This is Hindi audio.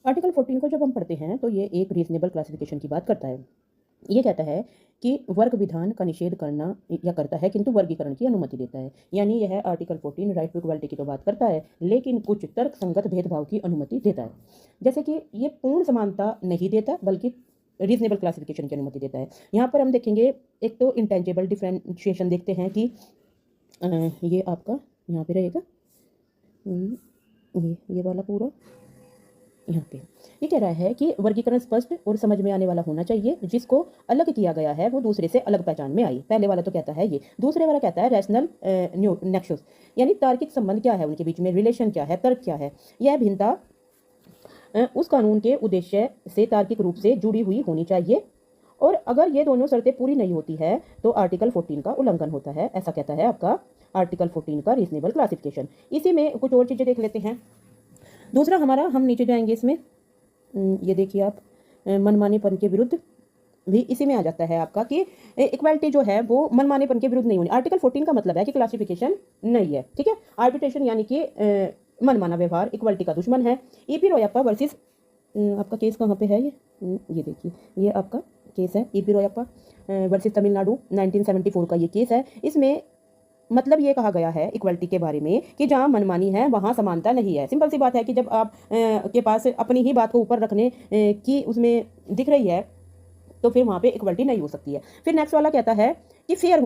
आर्टिकल 14 को जब हम पढ़ते हैं तो ये एक रीजनेबल क्लासिफिकेशन की बात करता है। ये कहता है कि वर्ग विधान का निषेध करना या करता है किंतु वर्गीकरण की अनुमति देता है। यानी यह आर्टिकल 14 राइट टू इक्वालिटी की तो बात करता है, लेकिन कुछ तर्क संगत भेदभाव की अनुमति देता है। जैसे कि ये पूर्ण समानता नहीं देता बल्कि रीजनेबल क्लासिफिकेशन की अनुमति देता है। यहाँ पर हम देखेंगे, एक तो इंटेंजिबल डिफरेंशिएशन देखते हैं कि ये आपका यहाँ पे रहेगा, ये वाला पूरा यहाँ पे ये कह रहा है कि वर्गीकरण स्पष्ट और समझ में आने वाला होना चाहिए, जिसको अलग किया गया है वो दूसरे से अलग पहचान में आई। पहले वाला तो कहता है ये, दूसरे वाला कहता है रैशनल नेक्सस, यानी तार्किक संबंध क्या है उनके बीच में, रिलेशन क्या है, तर्क क्या है। यह भिन्नता उस कानून के उद्देश्य से तार्किक रूप से जुड़ी हुई होनी चाहिए, और अगर ये दोनों शर्तें पूरी नहीं होती है तो आर्टिकल 14 का उल्लंघन होता है। ऐसा कहता है आपका आर्टिकल 14 का रीजनेबल क्लासिफिकेशन। इसी में कुछ और चीज़ें देख लेते हैं। दूसरा हमारा, हम नीचे जाएंगे इसमें, ये देखिए आप, मनमानेपन के विरुद्ध भी इसी में आ जाता है आपका कि इक्वालिटी जो है वो मनमानेपन के विरुद्ध नहीं होनी। आर्टिकल 14 का मतलब है कि क्लासिफिकेशन नहीं है, ठीक है। आर्बिट्रेशन यानी कि मनमाना व्यवहार इक्वालिटी का दुश्मन है। ईपी रोयप्पा वर्सेस, आपका केस कहाँ पे है, ये देखिए, ये आपका केस है ईपी रोयप्पा वर्सेस तमिलनाडु 1974 का ये केस है। इसमें मतलब ये कहा गया है इक्वलिटी के बारे में कि जहाँ मनमानी है वहाँ समानता नहीं है। सिंपल सी बात है कि जब आप के पास अपनी ही बात को ऊपर रखने की उसमें दिख रही है तो फिर वहाँ पे इक्वलिटी नहीं हो सकती है। फिर नेक्स्ट वाला कहता है कि फेयर